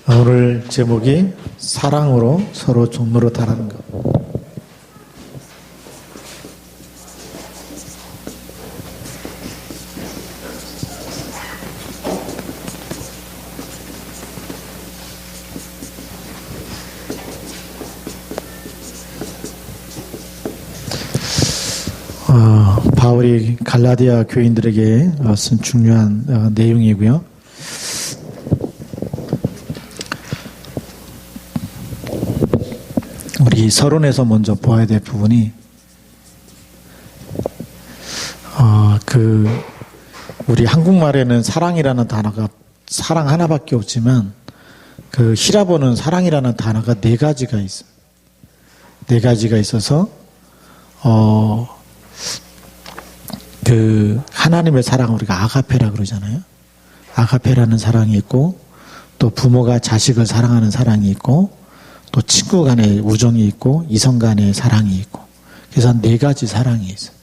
오늘 제목이 사랑으로 서로 종노릇하라는 것. 바울이 갈라디아 교인들에게 쓴 중요한 내용이고요. 우리 서론에서 먼저 보아야 될 부분이 우리 한국말에는 사랑이라는 단어가 사랑 하나밖에 없지만 그 히라보는 사랑이라는 단어가 네 가지가 있어요. 네 가지가 있어서 하나님의 사랑 우리가 아가페라 그러잖아요. 아가페라는 사랑이 있고 또 부모가 자식을 사랑하는 사랑이 있고 또 친구 간의 우정이 있고 이성 간의 사랑이 있고 그래서 네 가지 사랑이 있어요.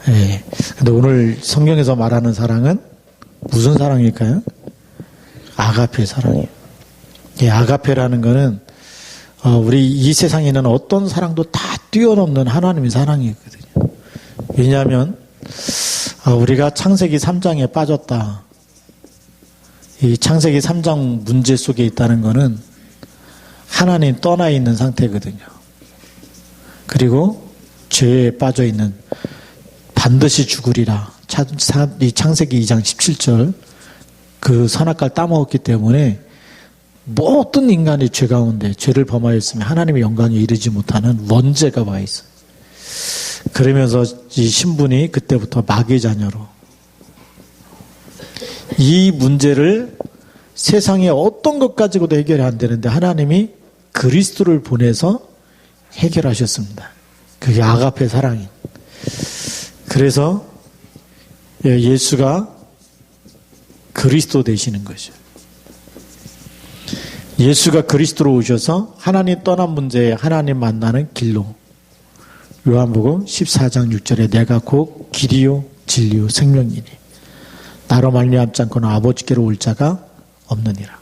예. 근데 오늘 성경에서 말하는 사랑은 무슨 사랑일까요? 아가페 사랑이에요. 예, 아가페라는 거는 우리 이 세상에 있는 어떤 사랑도 다 뛰어넘는 하나님의 사랑이거든요. 왜냐하면 우리가 창세기 3장에 빠졌다. 이 창세기 3장 문제 속에 있다는 것은 하나님 떠나 있는 상태거든요. 그리고 죄에 빠져 있는 반드시 죽으리라. 이 창세기 2장 17절 그 선악과를 따먹었기 때문에 모든 인간이 죄 가운데 죄를 범하였으면 하나님의 영광에 이르지 못하는 원죄가 와 있어요. 그러면서 이 신분이 그때부터 마귀의 자녀로 이 문제를 세상의 어떤 것 가지고도 해결이 안 되는데 하나님이 그리스도를 보내서 해결하셨습니다. 그게 아가페 사랑이에요. 그래서 예수가 그리스도 되시는 거죠. 예수가 그리스도로 오셔서 하나님 떠난 문제에 하나님 만나는 길로 요한복음 14장 6절에 내가 곧 길이요 진리요 생명이니 나로 말미암지 않고는 아버지께로 올 자가 없느니라.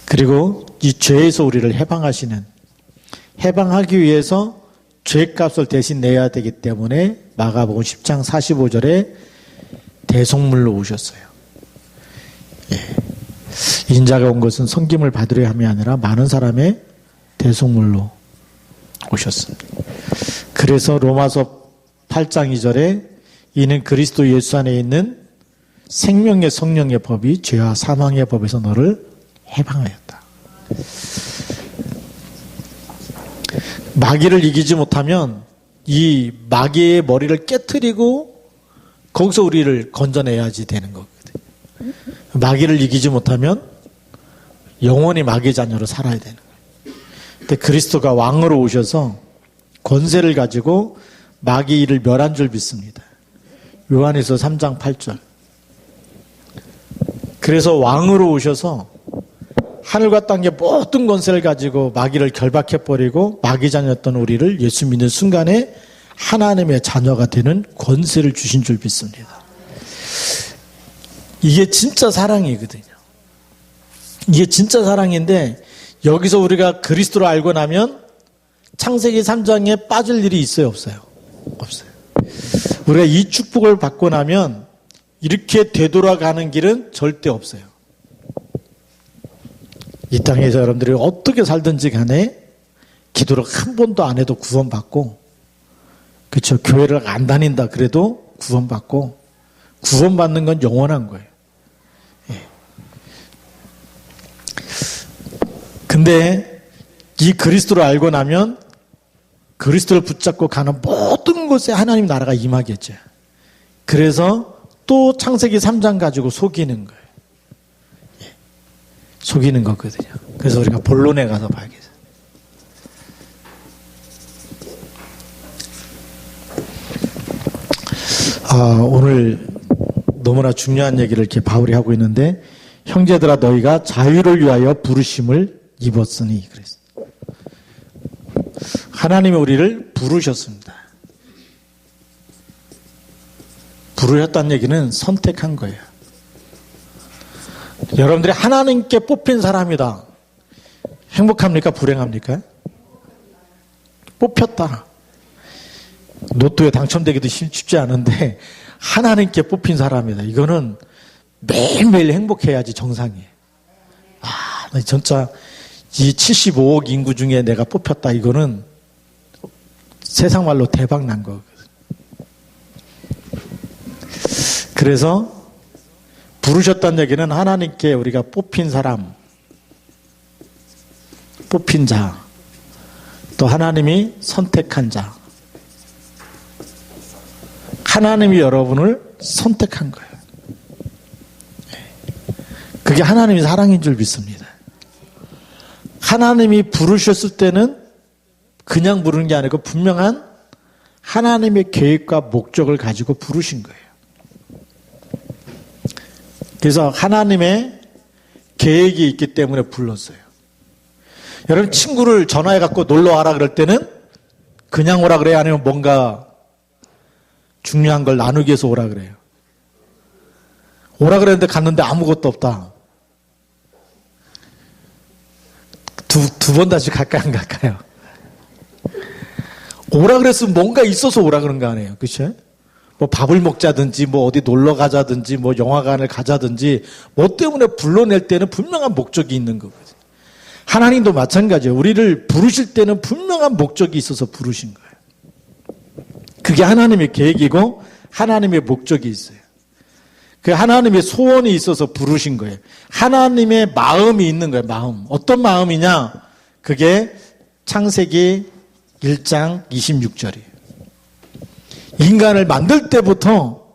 그리고 이 죄에서 우리를 해방하기 위해서 죄값을 대신 내야 되기 때문에 마가복음 10장 45절에 대속물로 오셨어요. 예. 인자가 온 것은 섬김을 받으려 함이 아니라 많은 사람의 대속물로 오셨습니다. 그래서 로마서 8장 2절에 이는 그리스도 예수 안에 있는 생명의 성령의 법이 죄와 사망의 법에서 너를 해방하였다. 마귀를 이기지 못하면 이 마귀의 머리를 깨트리고 거기서 우리를 건져내야지 되는 거거든요. 마귀를 이기지 못하면 영원히 마귀의 자녀로 살아야 되는 거예요. 근데 그리스도가 왕으로 오셔서 권세를 가지고 마귀를 멸한 줄 믿습니다. 요한에서 3장 8절. 그래서 왕으로 오셔서 하늘과 땅의 모든 권세를 가지고 마귀를 결박해버리고 마귀 자녀였던 우리를 예수 믿는 순간에 하나님의 자녀가 되는 권세를 주신 줄 믿습니다. 이게 진짜 사랑이거든요. 이게 진짜 사랑인데 여기서 우리가 그리스도를 알고 나면 창세기 3장에 빠질 일이 있어요? 없어요? 없어요. 우리가 이 축복을 받고 나면 이렇게 되돌아가는 길은 절대 없어요. 이 땅에서 여러분들이 어떻게 살든지 간에 기도를 한 번도 안 해도 구원받고, 그렇죠? 교회를 안 다닌다 그래도 구원받고, 구원받는 건 영원한 거예요. 예. 근데 이 그리스도를 알고 나면 그리스도를 붙잡고 가는 모든 곳에 하나님 나라가 임하겠죠. 그래서 또 창세기 3장 가지고 속이는 거예요. 예. 속이는 거거든요. 그래서 우리가 본론에 가서 봐야겠어요. 오늘 너무나 중요한 얘기를 이렇게 바울이 하고 있는데, 형제들아 너희가 자유를 위하여 부르심을 입었으니 그랬어요. 하나님이 우리를 부르셨습니다. 부르셨다는 얘기는 선택한 거예요. 여러분들이 하나님께 뽑힌 사람이다. 행복합니까? 불행합니까? 뽑혔다. 로또에 당첨되기도 쉽지 않은데 하나님께 뽑힌 사람이다. 이거는 매일매일 행복해야지 정상이에요. 나 진짜 이 75억 인구 중에 내가 뽑혔다. 이거는 세상 말로 대박 난 거거든. 그래서 부르셨다는 얘기는 하나님께 우리가 뽑힌 사람, 뽑힌 자, 또 하나님이 선택한 자. 하나님이 여러분을 선택한 거예요. 그게 하나님의 사랑인 줄 믿습니다. 하나님이 부르셨을 때는 그냥 부르는 게 아니고 분명한 하나님의 계획과 목적을 가지고 부르신 거예요. 그래서 하나님의 계획이 있기 때문에 불렀어요. 여러분 친구를 전화해 갖고 놀러 와라 그럴 때는 그냥 오라 그래요? 아니면 뭔가 중요한 걸 나누기 위해서 오라 그래요? 오라 그랬는데 갔는데 아무것도 없다. 두 번 다시 갈까요? 안 갈까요? 오라 그랬으면 뭔가 있어서 오라 그런 거 아니에요. 그렇죠? 뭐 밥을 먹자든지 뭐 어디 놀러 가자든지 뭐 영화관을 가자든지 뭐 때문에 불러낼 때는 분명한 목적이 있는 거거든요. 하나님도 마찬가지예요. 우리를 부르실 때는 분명한 목적이 있어서 부르신 거예요. 그게 하나님의 계획이고 하나님의 목적이 있어요. 그 하나님의 소원이 있어서 부르신 거예요. 하나님의 마음이 있는 거예요. 마음. 어떤 마음이냐? 그게 창세기 1장 26절이에요. 인간을 만들 때부터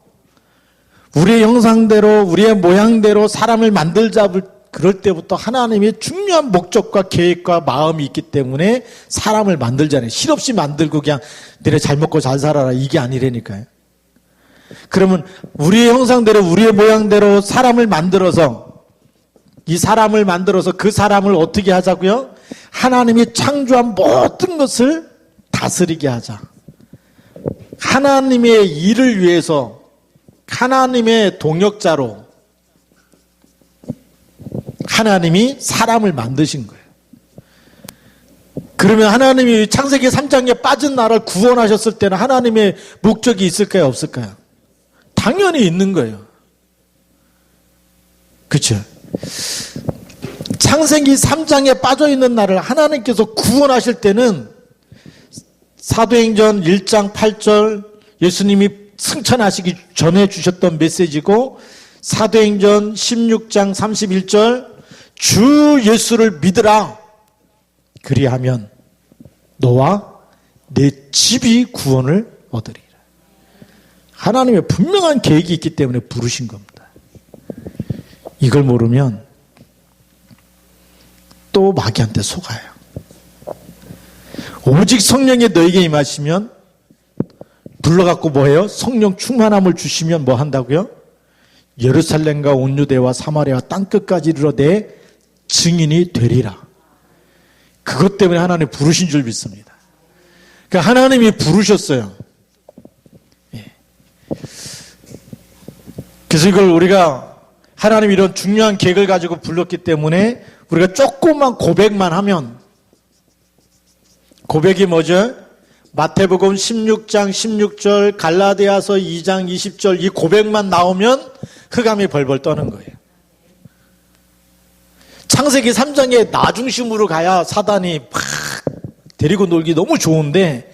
우리의 형상대로 우리의 모양대로 사람을 만들자 그럴 때부터 하나님의 중요한 목적과 계획과 마음이 있기 때문에 사람을 만들잖아요. 실없이 만들고 그냥 너네 잘 먹고 잘 살아라 이게 아니라니까요. 그러면 우리의 형상대로 우리의 모양대로 사람을 만들어서 이 사람을 만들어서 그 사람을 어떻게 하자고요? 하나님이 창조한 모든 것을 다스리게 하자. 하나님의 일을 위해서 하나님의 동역자로 하나님이 사람을 만드신 거예요. 그러면 하나님이 창세기 3장에 빠진 나라를 구원하셨을 때는 하나님의 목적이 있을까요? 없을까요? 당연히 있는 거예요. 그렇죠? 창세기 3장에 빠져있는 나를 하나님께서 구원하실 때는 사도행전 1장 8절 예수님이 승천하시기 전에 주셨던 메시지고 사도행전 16장 31절 주 예수를 믿으라 그리하면 너와 내 집이 구원을 얻으리라. 하나님의 분명한 계획이 있기 때문에 부르신 겁니다. 이걸 모르면 또 마귀한테 속아요. 오직 성령이 너에게 임하시면 불러갖고 뭐해요? 성령 충만함을 주시면 뭐 한다고요? 예루살렘과 온 유대와 사마리아와 땅끝까지 이르러 내 증인이 되리라. 그것 때문에 하나님 부르신 줄 믿습니다. 그러니까 하나님이 부르셨어요. 예. 그래서 이걸 우리가 하나님이 이런 중요한 계획을 가지고 불렀기 때문에 우리가 조금만 고백만 하면 고백이 뭐죠? 마태복음 16장 16절 갈라디아서 2장 20절 이 고백만 나오면 흑암이 벌벌 떠는 거예요. 창세기 3장에 나 중심으로 가야 사단이 막 데리고 놀기 너무 좋은데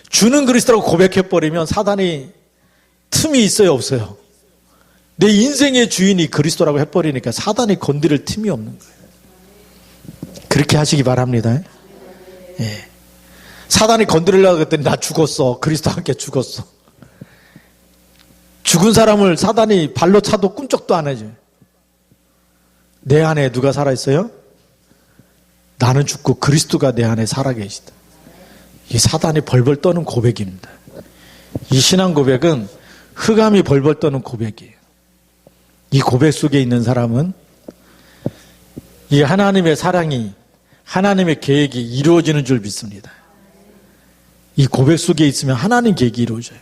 주는 그리스도라고 고백해버리면 사단이 틈이 있어요 없어요? 내 인생의 주인이 그리스도라고 해버리니까 사단이 건드릴 틈이 없는 거예요. 그렇게 하시기 바랍니다. 예. 사단이 건드리려고 했더니 나 죽었어. 그리스도와 함께 죽었어. 죽은 사람을 사단이 발로 차도 꿈쩍도 안 하죠. 내 안에 누가 살아있어요? 나는 죽고 그리스도가 내 안에 살아계시다. 이 사단이 벌벌 떠는 고백입니다. 이 신앙 고백은 흑암이 벌벌 떠는 고백이에요. 이 고백 속에 있는 사람은 이 하나님의 사랑이 하나님의 계획이 이루어지는 줄 믿습니다. 이 고백 속에 있으면 하나님 계획이 이루어져요.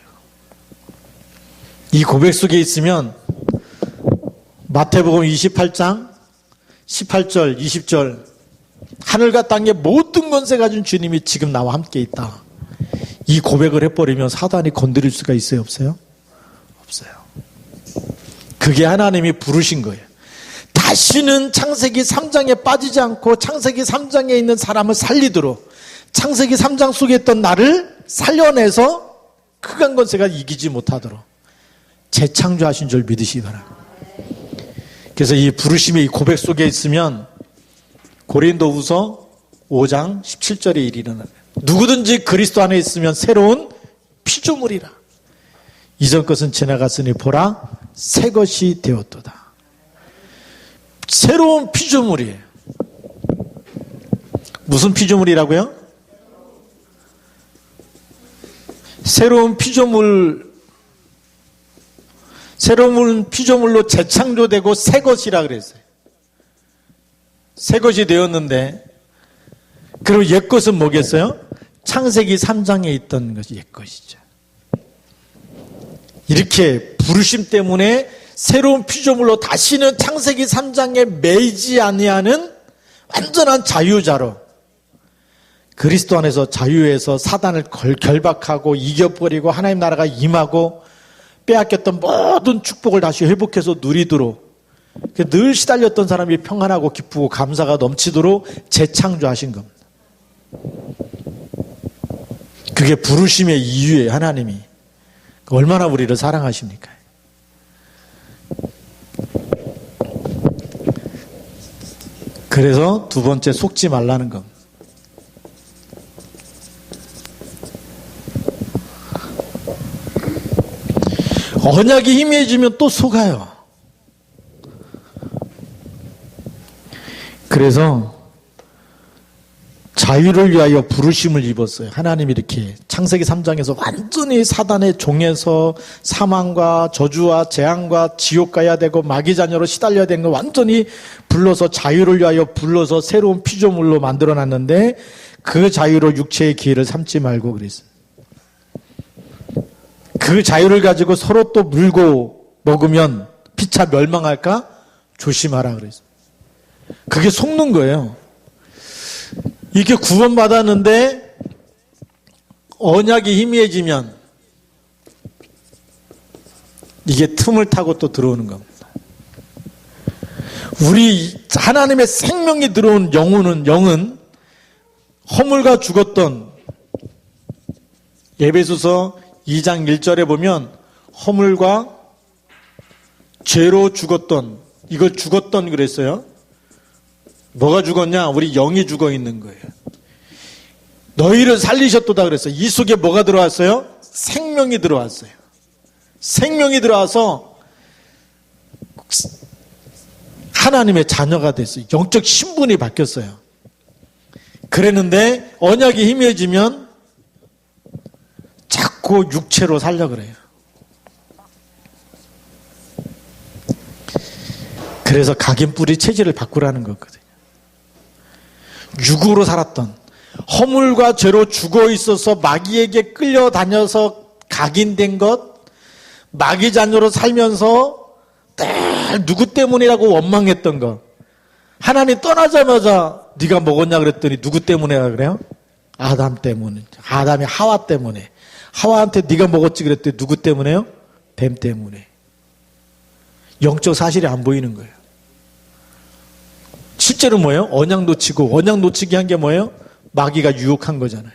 이 고백 속에 있으면 마태복음 28장 18절 20절 하늘과 땅의 모든 권세 가진 주님이 지금 나와 함께 있다. 이 고백을 해버리면 사단이 건드릴 수가 있어요? 없어요? 없어요. 그게 하나님이 부르신 거예요. 다시는 창세기 3장에 빠지지 않고 창세기 3장에 있는 사람을 살리도록 창세기 3장 속에 있던 나를 살려내서 크간 권세가 이기지 못하도록 재창조하신 줄 믿으시기 바랍니다. 그래서 이 부르심의 이 고백 속에 있으면 고린도후서 5장 17절에 이르는 누구든지 그리스도 안에 있으면 새로운 피조물이라. 이전 것은 지나갔으니 보라 새 것이 되었도다. 새로운 피조물이에요. 무슨 피조물이라고요? 새로운 피조물로 재창조되고 새 것이라 그랬어요. 새 것이 되었는데, 그리고 옛 것은 뭐겠어요? 창세기 3장에 있던 것이 옛 것이죠. 이렇게 부르심 때문에 새로운 피조물로 다시는 창세기 3장에 매이지 아니하는 완전한 자유자로 그리스도 안에서 자유해서 사단을 결박하고 이겨버리고 하나님 나라가 임하고 빼앗겼던 모든 축복을 다시 회복해서 누리도록 늘 시달렸던 사람이 평안하고 기쁘고 감사가 넘치도록 재창조하신 겁니다. 그게 부르심의 이유예요. 하나님이 얼마나 우리를 사랑하십니까? 그래서 두 번째 속지 말라는 겁니다. 언약이 희미해지면 또 속아요. 그래서 자유를 위하여 부르심을 입었어요. 하나님이 이렇게 창세기 3장에서 완전히 사단의 종에서 사망과 저주와 재앙과 지옥 가야 되고 마귀 자녀로 시달려야 되는 거 완전히 불러서 자유를 위하여 불러서 새로운 피조물로 만들어놨는데 그 자유로 육체의 기회를 삼지 말고 그랬어요. 그 자유를 가지고 서로 또 물고 먹으면 피차 멸망할까? 조심하라 그랬어요. 그게 속는 거예요. 이렇게 구원받았는데 언약이 희미해지면 이게 틈을 타고 또 들어오는 겁니다. 우리 하나님의 생명이 들어온 영은 허물과 죽었던 에베소서 2장 1절에 보면 허물과 죄로 죽었던 이걸 죽었던 그랬어요. 뭐가 죽었냐? 우리 영이 죽어 있는 거예요. 너희를 살리셨도다 그랬어요. 이 속에 뭐가 들어왔어요? 생명이 들어왔어요. 생명이 들어와서 하나님의 자녀가 됐어요. 영적 신분이 바뀌었어요. 그랬는데 언약이 희미해지면 자꾸 육체로 살려 그래요. 그래서 각인뿌리 체질을 바꾸라는 거거든요. 육으로 살았던 허물과 죄로 죽어 있어서 마귀에게 끌려다녀서 각인된 것, 마귀 자녀로 살면서 늘 누구 때문이라고 원망했던 것, 하나님 떠나자마자 네가 먹었냐 그랬더니 누구 때문이라 그래요? 아담 때문에. 아담이 하와 때문에. 하와한테 네가 먹었지 그랬더니 누구 때문에요? 뱀 때문에. 영적 사실이 안 보이는 거예요. 실제로 뭐예요? 언약 놓치고, 언약 놓치게 한 게 뭐예요? 마귀가 유혹한 거잖아요.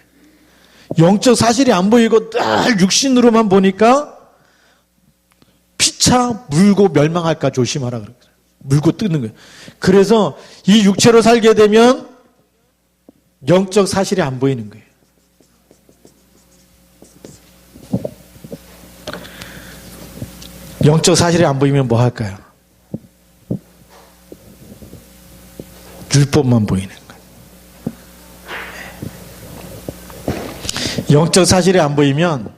영적 사실이 안 보이고 늘 육신으로만 보니까 피차 물고 멸망할까 조심하라 그래요. 물고 뜨는 거예요. 그래서 이 육체로 살게 되면 영적 사실이 안 보이는 거예요. 영적 사실이 안 보이면 뭐 할까요? 율법만 보이는 거예요. 영적 사실이 안 보이면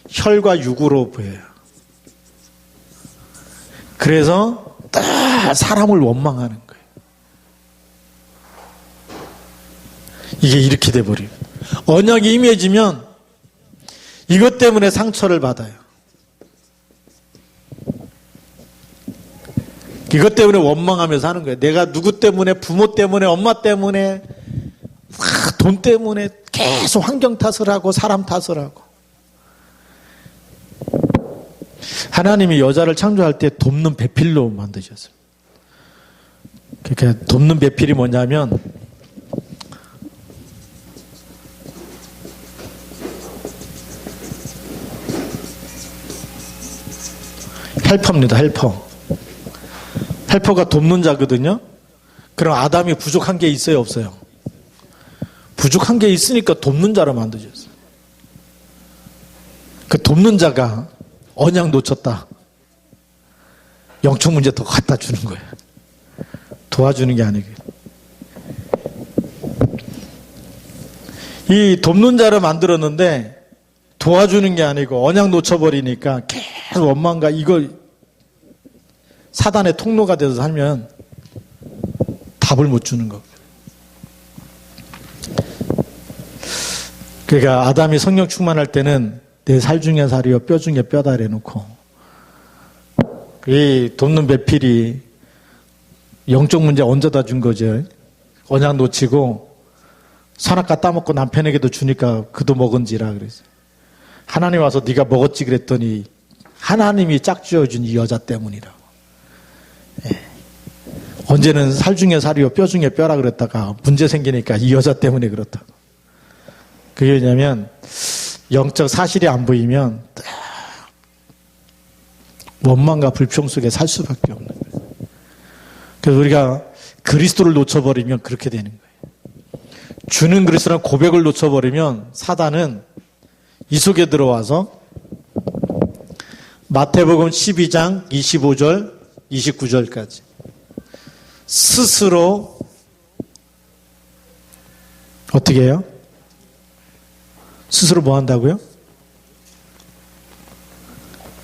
혈과 육으로 보여요. 그래서 다 사람을 원망하는 거예요. 이게 이렇게 돼버려요. 언약이 희미해지면 이것 때문에 상처를 받아요. 이것 때문에 원망하면서 하는 거예요. 내가 누구 때문에, 부모 때문에, 엄마 때문에, 돈 때문에 계속 환경 탓을 하고 사람 탓을 하고. 하나님이 여자를 창조할 때 돕는 배필로 만드셨어요. 그러니까 돕는 배필이 뭐냐면 헬퍼입니다. 헬퍼가 돕는 자거든요. 그럼 아담이 부족한 게 있어요, 없어요? 부족한 게 있으니까 돕는 자로 만드셨어요. 그 돕는 자가 언약 놓쳤다. 영적 문제 더 갖다 주는 거예요. 도와주는 게 아니고. 이 돕는 자를 만들었는데 도와주는 게 아니고 언약 놓쳐버리니까 계속 원망과 이걸 사단의 통로가 돼서 살면 답을 못 주는 거. 그러니까 아담이 성령 충만할 때는 내 살 중에 살이요 뼈 중에 뼈다 이래놓고 이 돕는 배필이 영적 문제 얹어다 준 거죠. 언약 놓치고 선악과 따먹고 남편에게도 주니까 그도 먹은지라 그랬어요. 하나님 와서 네가 먹었지 그랬더니 하나님이 짝지어준 이 여자 때문이라고. 예. 언제는 살 중에 살이요 뼈 중에 뼈라 그랬다가 문제 생기니까 이 여자 때문에 그렇다고. 그게 왜냐면 영적 사실이 안 보이면 원망과 불평 속에 살 수밖에 없는 거예요. 그래서 우리가 그리스도를 놓쳐버리면 그렇게 되는 거예요. 주는 그리스도라는 고백을 놓쳐버리면 사단은 이 속에 들어와서 마태복음 12장 25절 29절까지 스스로 어떻게 해요? 스스로 뭐 한다고요?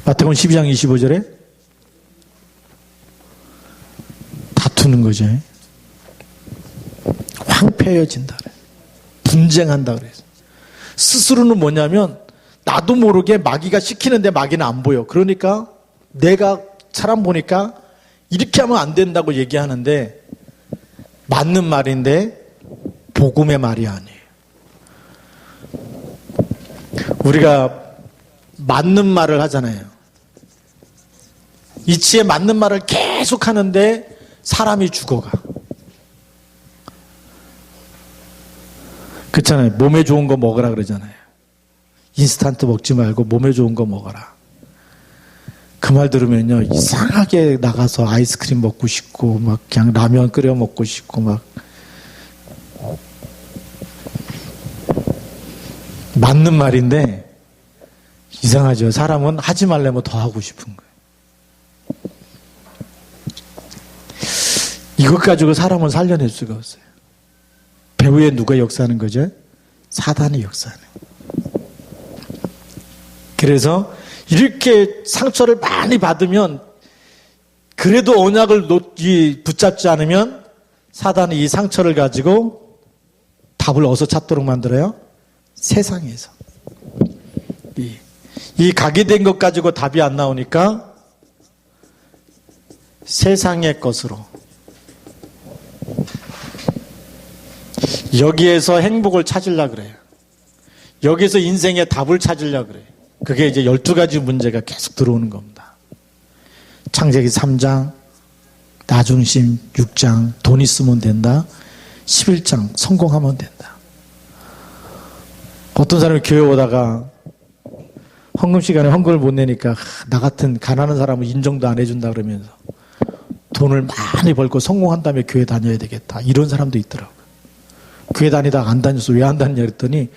마태복음 12장 25절에 다투는 거죠. 황폐해진다 그래. 분쟁한다 그래서. 스스로는 뭐냐면 나도 모르게 마귀가 시키는데 마귀는 안 보여. 그러니까 내가 사람 보니까 이렇게 하면 안 된다고 얘기하는데 맞는 말인데 복음의 말이 아니에요. 우리가 맞는 말을 하잖아요. 이치에 맞는 말을 계속 하는데 사람이 죽어가. 그렇잖아요. 몸에 좋은 거 먹으라 그러잖아요. 인스턴트 먹지 말고 몸에 좋은 거 먹어라. 그 말 들으면요, 이상하게 나가서 아이스크림 먹고 싶고, 막 그냥 라면 끓여 먹고 싶고, 막. 맞는 말인데, 이상하죠. 사람은 하지 말려면 더 하고 싶은 거예요. 이것 가지고 사람은 살려낼 수가 없어요. 배후에 누가 역사하는 거죠? 사단이 역사하는 거예요. 그래서 이렇게 상처를 많이 받으면 그래도 언약을 붙잡지 않으면 사단이 이 상처를 가지고 답을 어디서 찾도록 만들어요? 세상에서. 이 각이 된 것 가지고 답이 안 나오니까 세상의 것으로 여기에서 행복을 찾으려고 그래요. 여기서 인생의 답을 찾으려고 그래요. 그게 이제 12가지 문제가 계속 들어오는 겁니다. 창세기 3장, 나중심 6장, 돈 있으면 된다. 11장, 성공하면 된다. 어떤 사람이 교회 오다가 헌금 시간에 헌금을 못 내니까 나 같은 가난한 사람은 인정도 안 해준다 그러면서 돈을 많이 벌고 성공한 다음에 교회 다녀야 되겠다. 이런 사람도 있더라고요. 교회 다니다가 안 다녀서 왜 안 다니냐 그랬더니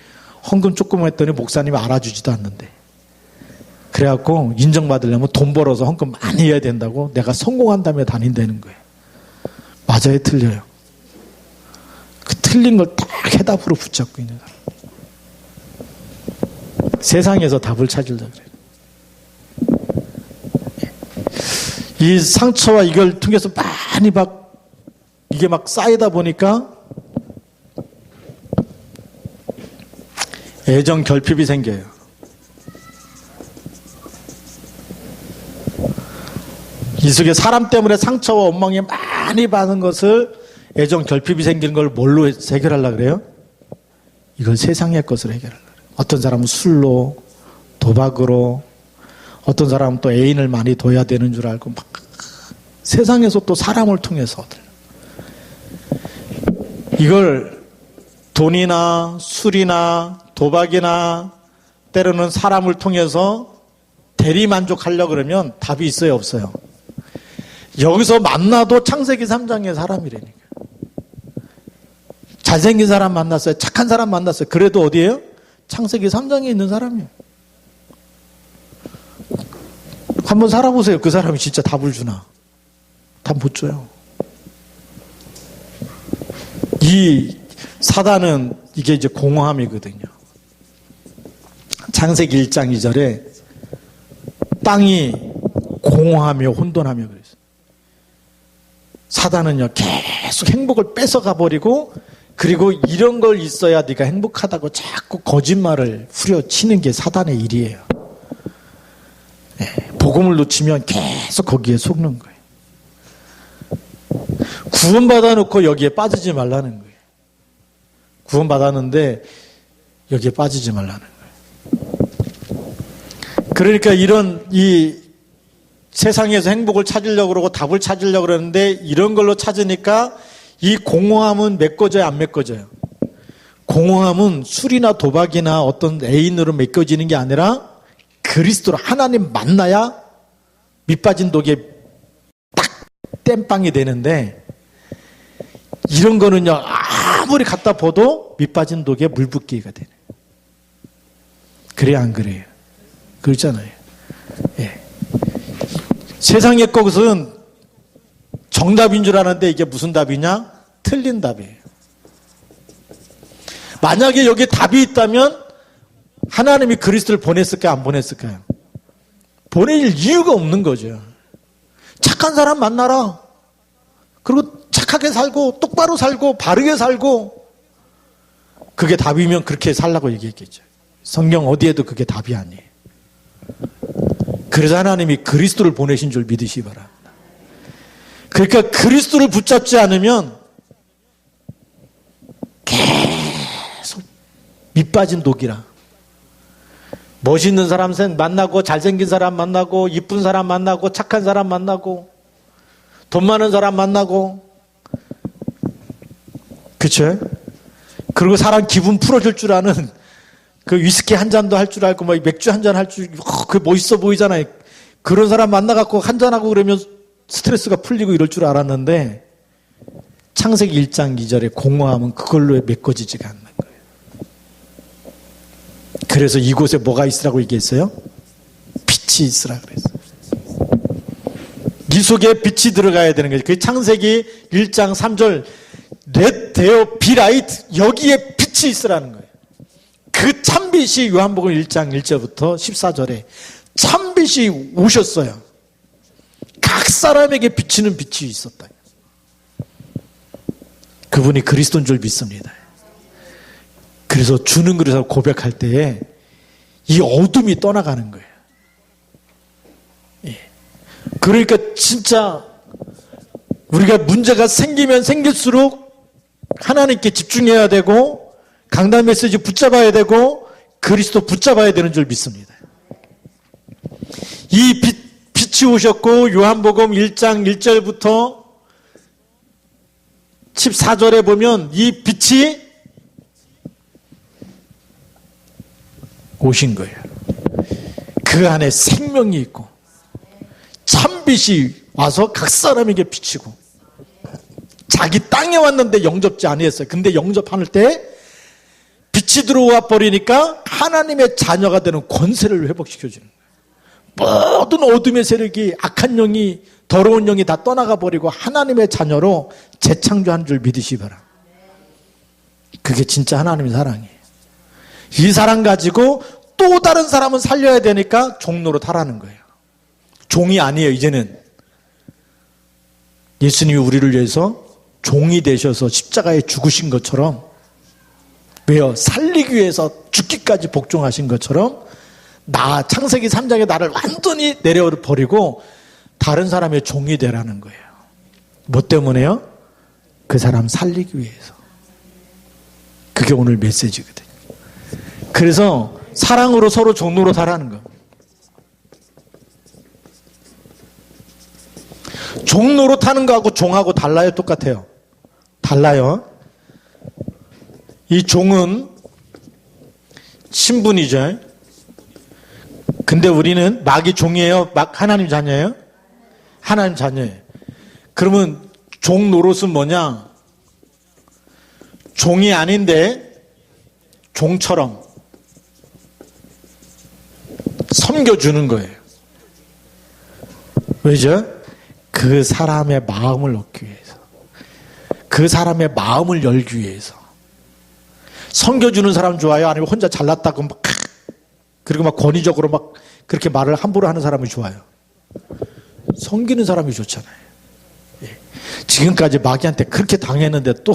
헌금 조금 했더니 목사님이 알아주지도 않는데. 그래갖고 인정받으려면 돈 벌어서 헌금 많이 해야 된다고 내가 성공한 다음에 다닌다는 거예요. 맞아요, 틀려요? 그 틀린 걸 딱 해답으로 붙잡고 있는 사람. 세상에서 답을 찾으려고 그래요. 이 상처와 이걸 통해서 많이 이게 막 쌓이다 보니까 애정 결핍이 생겨요. 이 속에 사람 때문에 상처와 원망이 많이 받는 것을 애정 결핍이 생기는 걸 뭘로 해결하려고 그래요? 이걸 세상의 것으로 해결하려고 그래요. 어떤 사람은 술로, 도박으로, 어떤 사람은 또 애인을 많이 둬야 되는 줄 알고 막 세상에서 또 사람을 통해서 이걸 돈이나 술이나 도박이나 때로는 사람을 통해서 대리만족하려고 그러면 답이 있어요, 없어요? 여기서 만나도 창세기 3장의 사람이라니까. 잘생긴 사람 만났어요. 착한 사람 만났어요. 그래도 어디예요? 창세기 3장에 있는 사람이에요. 한번 살아보세요. 그 사람이 진짜 답을 주나? 답 못 줘요. 이 사단은 이게 이제 공허함이거든요. 창세기 1장 2절에 땅이 공허하며 혼돈하며 그랬어요. 사단은요 계속 행복을 뺏어가 버리고, 그리고 이런 걸 있어야 네가 행복하다고 자꾸 거짓말을 후려치는 게 사단의 일이에요. 네, 복음을 놓치면 계속 거기에 속는 거예요. 구원받아 놓고 여기에 빠지지 말라는 거예요. 구원받았는데 여기에 빠지지 말라는 거예요. 그러니까 이런 이 세상에서 행복을 찾으려고 그러고 답을 찾으려고 그러는데 이런 걸로 찾으니까 이 공허함은 메꿔져야 안 메꿔져요? 공허함은 술이나 도박이나 어떤 애인으로 메꿔지는 게 아니라 그리스도로 하나님 만나야 밑빠진 독에 딱 땜빵이 되는데, 이런 거는요 아무리 갖다 봐도 밑빠진 독에 물 붓기가 되네. 그래야 안 그래요? 그렇잖아요. 예. 세상의 것은 정답인 줄 아는데 이게 무슨 답이냐? 틀린 답이에요. 만약에 여기에 답이 있다면 하나님이 그리스도를 보냈을까요? 안 보냈을까요? 보낼 이유가 없는 거죠. 착한 사람 만나라. 그리고 착하게 살고 똑바로 살고 바르게 살고, 그게 답이면 그렇게 살라고 얘기했겠죠. 성경 어디에도 그게 답이 아니에요. 그래서 하나님이 그리스도를 보내신 줄 믿으시기 바랍니다. 그러니까 그리스도를 붙잡지 않으면 계속 밑빠진 독이라. 멋있는 사람 만나고, 잘생긴 사람 만나고, 이쁜 사람 만나고, 착한 사람 만나고, 돈 많은 사람 만나고, 그쵸? 그리고 사람 기분 풀어줄 줄 아는 그 위스키 한 잔도 할 줄 알고, 뭐 맥주 한 잔 할 줄, 그 멋있어 보이잖아요. 그런 사람 만나갖고 한 잔하고 그러면 스트레스가 풀리고 이럴 줄 알았는데, 창세기 1장 2절에 공허함은 그걸로 메꿔지지가 않는 거예요. 그래서 이곳에 뭐가 있으라고 얘기했어요? 빛이 있으라 그랬어요. 이 속에 빛이 들어가야 되는 거죠. 그 창세기 1장 3절 Let there be light, 여기에 빛이 있으라는 거예요. 그 참빛이 요한복음 1장 1절부터 14절에 참빛이 오셨어요. 각 사람에게 비치는 빛이 있었다. 그분이 그리스도인 줄 믿습니다. 그래서 주는 그릇을 고백할 때에 이 어둠이 떠나가는 거예요. 예. 그러니까 진짜 우리가 문제가 생기면 생길수록 하나님께 집중해야 되고, 강단 메시지 붙잡아야 되고, 그리스도 붙잡아야 되는 줄 믿습니다. 이 빛이 오셨고, 요한복음 1장 1절부터 14절에 보면 이 빛이 오신 거예요. 그 안에 생명이 있고 참빛이 와서 각 사람에게 비치고, 자기 땅에 왔는데 영접지 아니했어요. 근데 영접할 때 빛이 들어와 버리니까 하나님의 자녀가 되는 권세를 회복시켜주는 거예요. 모든 어둠의 세력이, 악한 영이, 더러운 영이 다 떠나가 버리고 하나님의 자녀로 재창조한 줄 믿으시 바랍니다. 그게 진짜 하나님의 사랑이에요. 이 사랑 가지고 또 다른 사람은 살려야 되니까 종로로 타라는 거예요. 종이 아니에요. 이제는 예수님이 우리를 위해서 종이 되셔서 십자가에 죽으신 것처럼, 왜요? 살리기 위해서 죽기까지 복종하신 것처럼, 창세기 3장에 나를 완전히 내려버리고 다른 사람의 종이 되라는 거예요. 뭐 때문에요? 그 사람 살리기 위해서. 그게 오늘 메시지거든요. 그래서 사랑으로 서로 종 노릇하라는 거. 종 노릇하는 거하고 종하고 달라요? 똑같아요? 달라요. 이 종은 신분이죠. 근데 우리는 마귀 종이에요? 하나님 자녀예요? 하나님 자녀예요. 그러면 종 노릇은 뭐냐? 종이 아닌데 종처럼 섬겨주는 거예요. 왜죠? 그 사람의 마음을 얻기 위해서. 그 사람의 마음을 열기 위해서. 섬겨주는 사람 좋아요? 아니면 혼자 잘났다고 막 그리고 막 권위적으로 막 그렇게 말을 함부로 하는 사람이 좋아요? 섬기는 사람이 좋잖아요. 예. 지금까지 마귀한테 그렇게 당했는데 또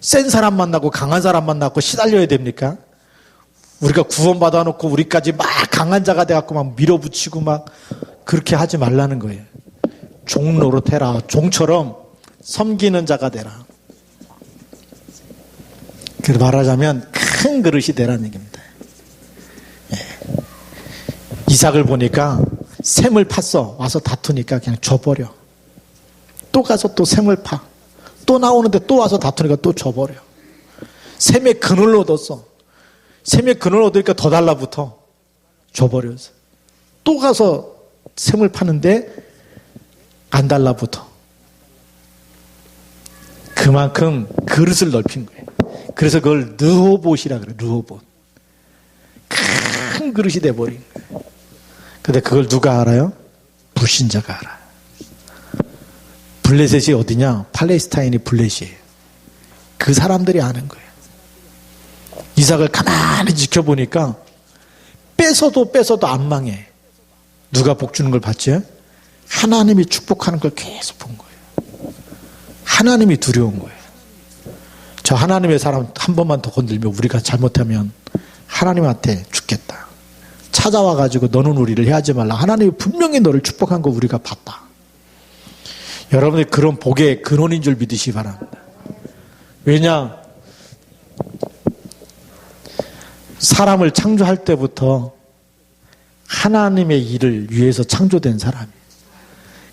센 사람 만나고 강한 사람 만나고 시달려야 됩니까? 우리가 구원받아 놓고 우리까지 막 강한 자가 돼갖고 막 밀어붙이고 막 그렇게 하지 말라는 거예요. 종 노릇해라. 종처럼 섬기는 자가 되라. 그래서 말하자면 큰 그릇이 되라는 얘기입니다. 예. 이삭을 보니까 샘을 팠어. 와서 다투니까 그냥 줘버려. 또 가서 또 샘을 파. 또 나오는데 또 와서 다투니까 또 줘버려. 샘의 그늘을 얻었어. 샘의 그늘을 얻으니까 더 달라붙어. 줘버렸어. 또 가서 샘을 파는데 안 달라붙어. 그만큼 그릇을 넓힌 거예요. 그래서 그걸 르호봇이라 그래요. 르호봇. 큰 그릇이 돼버린 거예요. 근데 그걸 누가 알아요? 불신자가 알아요. 블레셋이 어디냐? 팔레스타인이 블레셋이에요. 그 사람들이 아는 거예요. 이삭을 가만히 지켜보니까 뺏어도 안 망해. 누가 복 주는 걸 봤지? 하나님이 축복하는 걸 계속 본 거예요. 하나님이 두려운 거예요. 저 하나님의 사람 한 번만 더 건들면 우리가 잘못하면 하나님한테 죽겠다. 찾아와가지고 너는 우리를 해하지 말라. 하나님이 분명히 너를 축복한 거 우리가 봤다. 여러분들 그런 복의 근원인 줄 믿으시기 바랍니다. 왜냐? 사람을 창조할 때부터 하나님의 일을 위해서 창조된 사람이에요.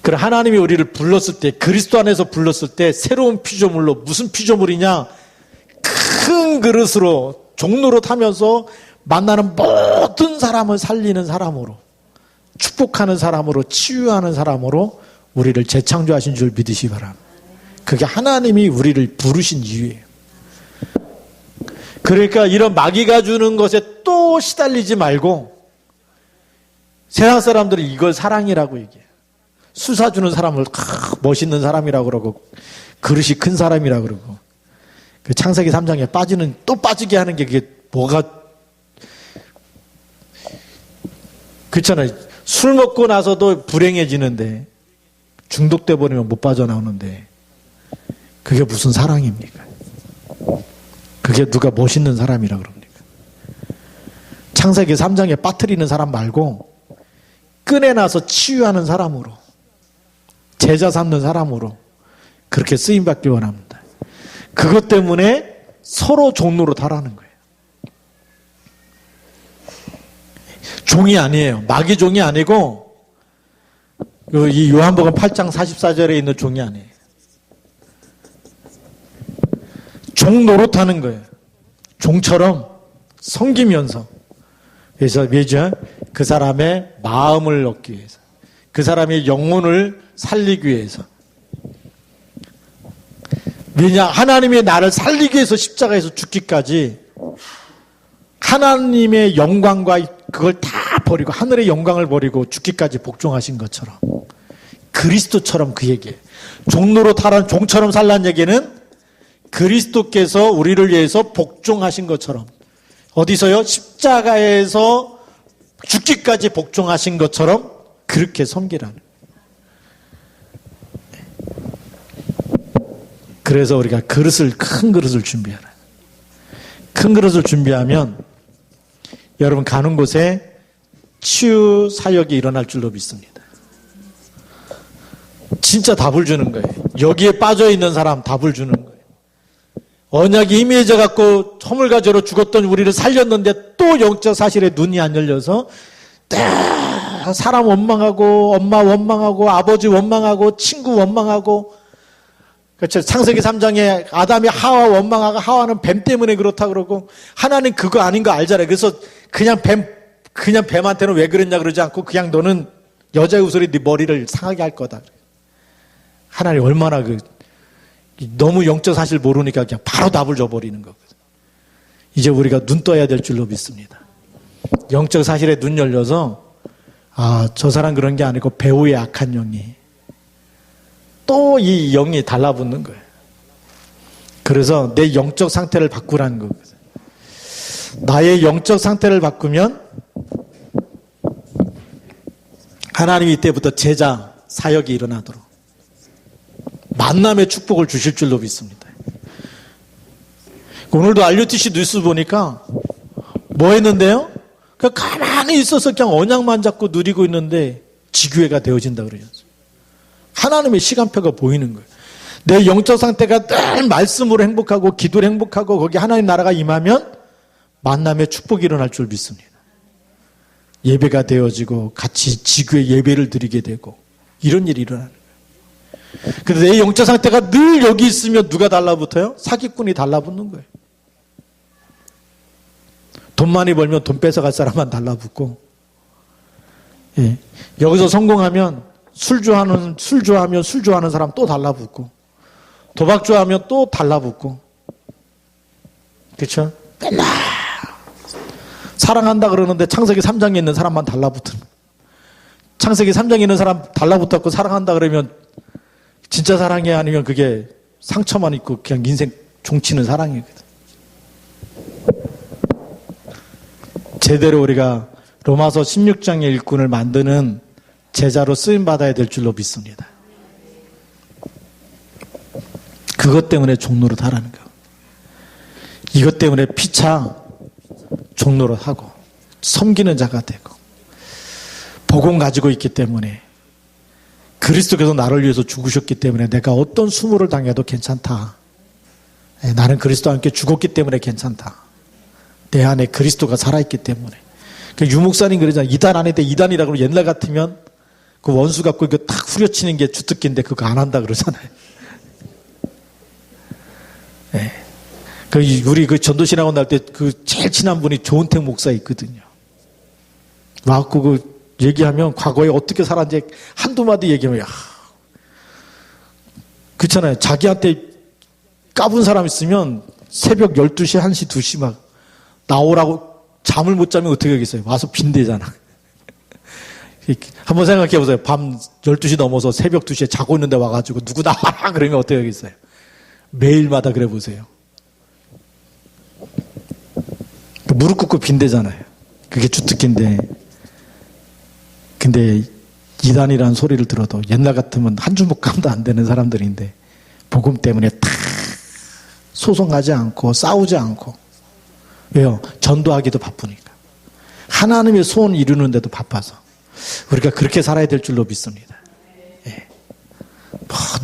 그럼 하나님이 우리를 불렀을 때, 그리스도 안에서 불렀을 때 새로운 피조물로, 무슨 피조물이냐? 큰 그릇으로 종노릇하면서 만나는 모든 사람을 살리는 사람으로, 축복하는 사람으로, 치유하는 사람으로 우리를 재창조하신 줄 믿으시기 바랍니다. 그게 하나님이 우리를 부르신 이유예요. 그러니까 이런 마귀가 주는 것에 또 시달리지 말고, 세상 사람들은 이걸 사랑이라고 얘기해요. 수사 주는 사람을 멋있는 사람이라고 그러고, 그릇이 큰 사람이라고 그러고, 그 창세기 3장에 또 빠지게 하는 게 그게 뭐가, 그렇잖아요. 술 먹고 나서도 불행해지는데, 중독돼 버리면 못 빠져나오는데, 그게 무슨 사랑입니까? 그게 누가 멋있는 사람이라 그럽니까? 창세기 3장에 빠뜨리는 사람 말고 꺼내놔서 치유하는 사람으로, 제자 삼는 사람으로 그렇게 쓰임받길 원합니다. 그것 때문에 서로 종노릇 하라는 거예요. 종이 아니에요. 마귀 종이 아니고 이 요한복음 8장 44절에 있는 종이 아니에요. 종 노릇하는 거예요. 종처럼 섬기면서. 그래서 왜죠? 그 사람의 마음을 얻기 위해서, 그 사람의 영혼을 살리기 위해서. 왜냐? 하나님의 나를 살리기 위해서 십자가에서 죽기까지 하나님의 영광과 그걸 다 버리고, 하늘의 영광을 버리고 죽기까지 복종하신 것처럼, 그리스도처럼 그 얘기예요. 종노릇하라는, 종처럼 살라는 얘기는 그리스도께서 우리를 위해서 복종하신 것처럼, 어디서요? 십자가에서 죽기까지 복종하신 것처럼 그렇게 섬기라는. 그래서 우리가 큰 그릇을 준비하라. 큰 그릇을 준비하면 여러분 가는 곳에 치유 사역이 일어날 줄로 믿습니다. 진짜 답을 주는 거예요. 여기에 빠져 있는 사람 답을 주는 거예요. 언약이 희미해져 갖고 허물과죄로 죽었던 우리를 살렸는데 또 영적 사실에 눈이 안 열려서 사람 원망하고 엄마 원망하고 아버지 원망하고 친구 원망하고, 그렇죠. 창세기 3장에 아담이 하와 원망하고 하와는 뱀 때문에 그렇다 그러고, 하나님 그거 아닌 거 알잖아요. 그래서 그냥 뱀한테는 왜 그랬냐 그러지 않고 그냥 너는 여자의 우설이 네 머리를 상하게 할 거다. 하나님 얼마나 너무 영적 사실 모르니까 그냥 바로 답을 줘버리는 거거든요. 이제 우리가 눈 떠야 될 줄로 믿습니다. 영적 사실에 눈 열려서 저 사람 그런 게 아니고 배우의 악한 영이 또 이 영이 달라붙는 거예요. 그래서 내 영적 상태를 바꾸라는 거거든요. 나의 영적 상태를 바꾸면 하나님이 이때부터 제자 사역이 일어나도록 만남의 축복을 주실 줄로 믿습니다. 오늘도 RUTC 뉴스 보니까 뭐 했는데요? 그냥 가만히 있어서 그냥 언약만 잡고 누리고 있는데 지교회가 되어진다 그러셨어요. 하나님의 시간표가 보이는 거예요. 내 영적 상태가 늘 말씀으로 행복하고 기도로 행복하고 거기 하나님 나라가 임하면 만남의 축복이 일어날 줄 믿습니다. 예배가 되어지고 같이 지교회 예배를 드리게 되고 이런 일이 일어나는 거예요. 근데 내 영적 상태가 늘 여기 있으면 누가 달라붙어요? 사기꾼이 달라붙는 거예요. 돈 많이 벌면 돈 뺏어갈 사람만 달라붙고, 예. 여기서 성공하면 술 좋아하면 술 좋아하는 사람 또 달라붙고, 도박 좋아하면 또 달라붙고, 그렇죠? 맨날 사랑한다 그러는데 창세기 3장에 있는 사람만 달라붙은. 창세기 3장에 있는 사람 달라붙었고 사랑한다 그러면 진짜 사랑이 아니면 그게 상처만 있고 그냥 인생 종치는 사랑이거든. 제대로 우리가 로마서 16장의 일꾼을 만드는 제자로 쓰임받아야 될 줄로 믿습니다. 그것 때문에 종로릇 하라는 거. 이것 때문에 피차 종로릇 하고 섬기는 자가 되고 복음 가지고 있기 때문에 그리스도께서 나를 위해서 죽으셨기 때문에 내가 어떤 수모를 당해도 괜찮다. 나는 그리스도와 함께 죽었기 때문에 괜찮다. 내 안에 그리스도가 살아있기 때문에. 유목사님 그러잖아요. 이단 안 해도 이단이라고 옛날 같으면 그 원수 갖고 이거 탁 후려치는 게 주특기인데 그거 안 한다 그러잖아요. 네. 우리 전도신학원 날 때 제일 친한 분이 조은택 목사 있거든요. 와갖고 얘기하면 과거에 어떻게 살았는지 한두 마디 얘기하면, 그렇잖아요. 자기한테 까분 사람 있으면 새벽 12시, 1시, 2시 막 나오라고 잠을 못 자면 어떻게 하겠어요? 와서 빈대잖아. 한번 생각해 보세요. 밤 12시 넘어서 새벽 2시에 자고 있는데 와가지고 누구 나와라 그러면 어떻게 하겠어요? 매일마다 그래 보세요. 무릎 꿇고 빈대잖아요. 그게 주특기인데. 근데 이단이라는 소리를 들어도 옛날 같으면 한 주먹감도 안 되는 사람들인데 복음 때문에 다 소송하지 않고 싸우지 않고. 왜요? 전도하기도 바쁘니까. 하나님의 소원 이루는데도 바빠서. 우리가 그렇게 살아야 될 줄로 믿습니다. 예.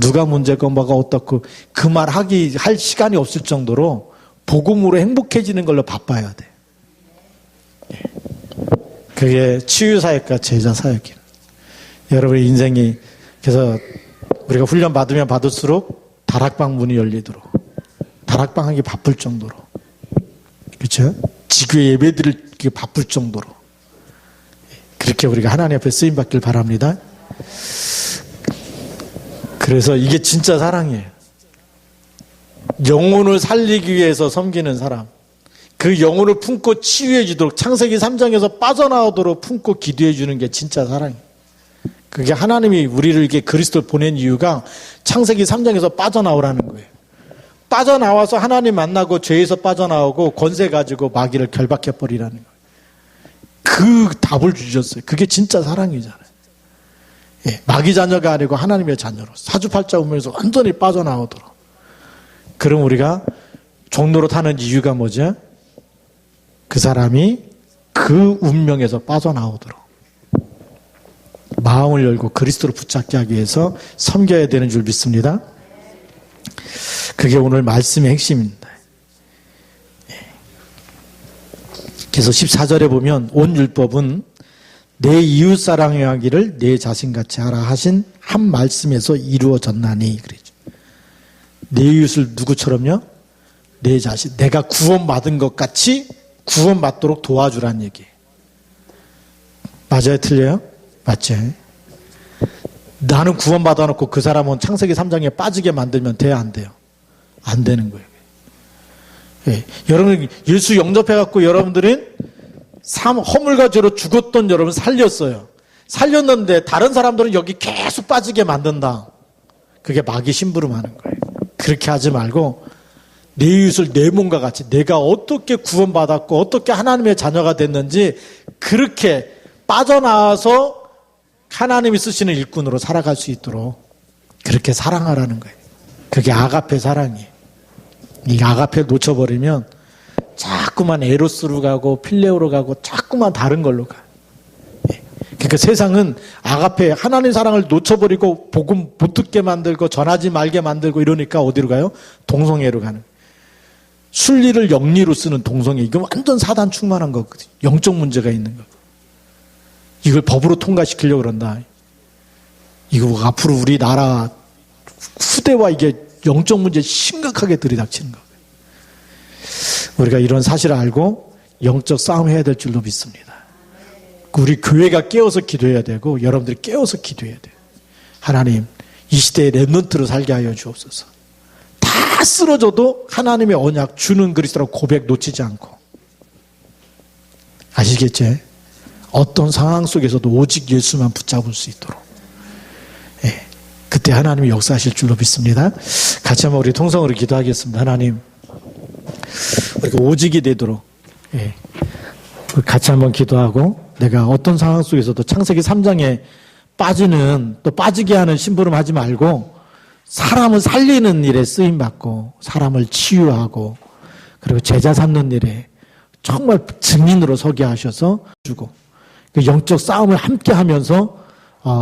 누가 문제고 뭐가 어떻고 그 말 할 시간이 없을 정도로 복음으로 행복해지는 걸로 바빠야 돼. 예. 그게 치유사역과 제자사역이에요. 여러분의 인생이 그래서 우리가 훈련 받으면 받을수록 다락방 문이 열리도록 다락방 하기 바쁠 정도로, 그렇죠? 지교회 예배드리기 바쁠 정도로 그렇게 우리가 하나님 앞에 쓰임받길 바랍니다. 그래서 이게 진짜 사랑이에요. 영혼을 살리기 위해서 섬기는 사람, 그 영혼을 품고 치유해 주도록 창세기 3장에서 빠져나오도록 품고 기도해 주는 게 진짜 사랑이에요. 그게 하나님이 우리를 이렇게 그리스도를 보낸 이유가 창세기 3장에서 빠져나오라는 거예요. 빠져나와서 하나님 만나고 죄에서 빠져나오고 권세 가지고 마귀를 결박해버리라는 거예요. 그 답을 주셨어요. 그게 진짜 사랑이잖아요. 예, 마귀 자녀가 아니고 하나님의 자녀로 사주팔자 운명에서 완전히 빠져나오도록. 그럼 우리가 종로로 타는 이유가 뭐죠? 그 사람이 그 운명에서 빠져나오도록. 마음을 열고 그리스도를 붙잡게 하기 위해서 섬겨야 되는 줄 믿습니다. 그게 오늘 말씀의 핵심입니다. 그래서 14절에 보면 온 율법은 내 이웃 사랑하기를 내 자신같이 하라 하신 한 말씀에서 이루어졌나니 그러죠. 내 이웃을 누구처럼요? 내 자신, 내가 구원받은 것 같이 구원받도록 도와주란 얘기예요. 맞아요? 틀려요? 맞죠? 나는 구원받아놓고 그 사람은 창세기 3장에 빠지게 만들면 돼요? 안 돼요? 안 되는 거예요. 예. 여러분 예수 영접해갖고 여러분들은 허물과 죄로 죽었던 여러분 살렸어요. 살렸는데 다른 사람들은 여기 계속 빠지게 만든다. 그게 마귀 심부름하는 거예요. 그렇게 하지 말고 내 이웃을 내 몸과 같이 내가 어떻게 구원받았고 어떻게 하나님의 자녀가 됐는지 그렇게 빠져나와서 하나님이 쓰시는 일꾼으로 살아갈 수 있도록 그렇게 사랑하라는 거예요. 그게 아가페 사랑이에요. 이 아가페를 놓쳐버리면 자꾸만 에로스로 가고 필레오로 가고 자꾸만 다른 걸로 가. 그러니까 세상은 아가페 하나님 사랑을 놓쳐버리고 복음 못 듣게 만들고 전하지 말게 만들고 이러니까 어디로 가요? 동성애로 가는. 순리를 영리로 쓰는 동성애. 이거 완전 사단 충만한 거거든요. 영적 문제가 있는 거. 이걸 법으로 통과시키려고 그런다. 이거 앞으로 우리나라 후대와 이게 영적 문제 심각하게 들이닥치는 거예요. 우리가 이런 사실을 알고 영적 싸움해야 될 줄로 믿습니다. 우리 교회가 깨어서 기도해야 되고 여러분들이 깨어서 기도해야 돼요. 하나님 이 시대에 렘넌트로 살게 하여 주옵소서. 다 쓰러져도 하나님의 언약 주는 그리스도라고 고백 놓치지 않고. 아시겠죠? 어떤 상황 속에서도 오직 예수만 붙잡을 수 있도록. 예, 그때 하나님이 역사하실 줄로 믿습니다. 같이 한번 우리 통성으로 기도하겠습니다. 하나님 우리가 오직이 되도록 예, 같이 한번 기도하고 내가 어떤 상황 속에서도 창세기 3장에 빠지는 또 빠지게 하는 심부름 하지 말고 사람을 살리는 일에 쓰임받고 사람을 치유하고 그리고 제자 삼는 일에 정말 증인으로 서게 하셔서 주고 그 영적 싸움을 함께 하면서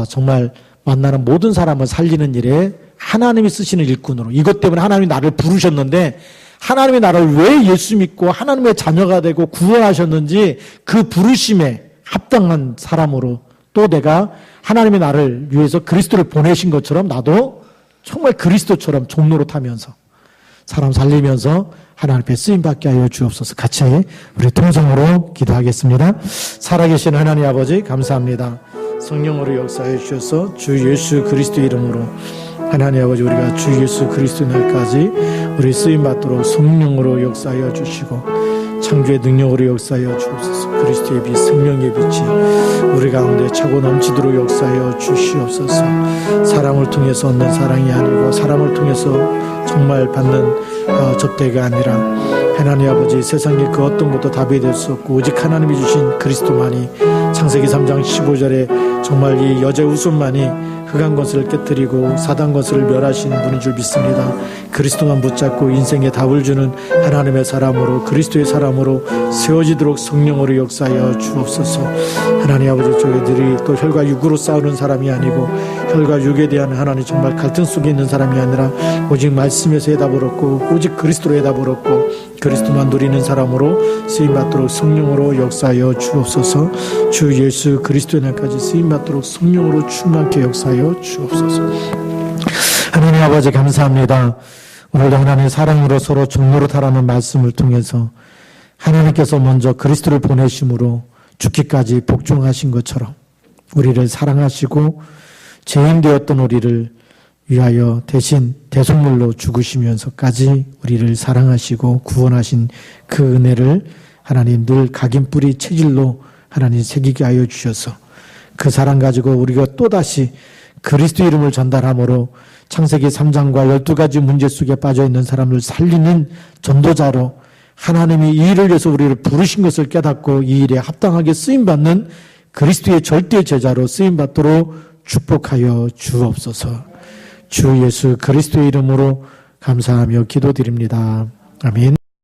정말 만나는 모든 사람을 살리는 일에 하나님이 쓰시는 일꾼으로 이것 때문에 하나님이 나를 부르셨는데 하나님이 나를 왜 예수 믿고 하나님의 자녀가 되고 구원하셨는지 그 부르심에 합당한 사람으로 또 내가 하나님이 나를 위해서 그리스도를 보내신 것처럼 나도 정말 그리스도처럼 종로로 타면서 사람 살리면서 하나님 앞에 쓰임받게 하여 주옵소서. 같이 우리 통성으로 기도하겠습니다. 살아계신 하나님 아버지 감사합니다. 성령으로 역사해 주셔서 주 예수 그리스도 이름으로 하나님 아버지 우리가 주 예수 그리스도 날까지 우리 쓰임받도록 성령으로 역사하여 주시고 창조의 능력으로 역사하여 주옵소서. 그리스도의 빛 생명의 빛이 우리 가운데 차고 넘치도록 역사하여 주시옵소서. 사람을 통해서 얻는 사랑이 아니고 사람을 통해서 정말 받는 접대가 아니라 하나님 아버지 세상에 그 어떤 것도 답이 될 수 없고 오직 하나님이 주신 그리스도만이 창세기 3장 15절에 정말 이 여자 웃음만이 흑암 것을 깨뜨리고 사단 것을 멸하시는 분인 줄 믿습니다. 그리스도만 붙잡고 인생에 답을 주는 하나님의 사람으로 그리스도의 사람으로 세워지도록 성령으로 역사하여 주옵소서. 하나님 아버지 저희들이 또 혈과 육으로 싸우는 사람이 아니고 혈과 육에 대한 하나님 정말 갈등 속에 있는 사람이 아니라 오직 말씀에서 해답을 얻고 오직 그리스도로 해답을 얻고 그리스도만 누리는 사람으로 쓰임받도록 성령으로 역사하여 주옵소서. 주 예수 그리스도의 날까지 쓰임받도록 성령으로 충만케 역사하여 주옵소서. 하나님 아버지 감사합니다. 오늘도 하나님의 사랑으로 서로 종로로 타라는 말씀을 통해서 하나님께서 먼저 그리스도를 보내심으로 죽기까지 복종하신 것처럼 우리를 사랑하시고 죄인 되었던 우리를 위하여 대신 대속물로 죽으시면서까지 우리를 사랑하시고 구원하신 그 은혜를 하나님 늘 각인뿌리 체질로 하나님 새기게 하여 주셔서 그 사랑 가지고 우리가 또다시 그리스도 이름을 전달함으로 창세기 3장과 12가지 문제 속에 빠져있는 사람을 살리는 전도자로 하나님이 이 일을 위해서 우리를 부르신 것을 깨닫고 이 일에 합당하게 쓰임받는 그리스도의 절대 제자로 쓰임받도록 축복하여 주옵소서. 주 예수 그리스도의 이름으로 감사하며 기도드립니다. 아멘.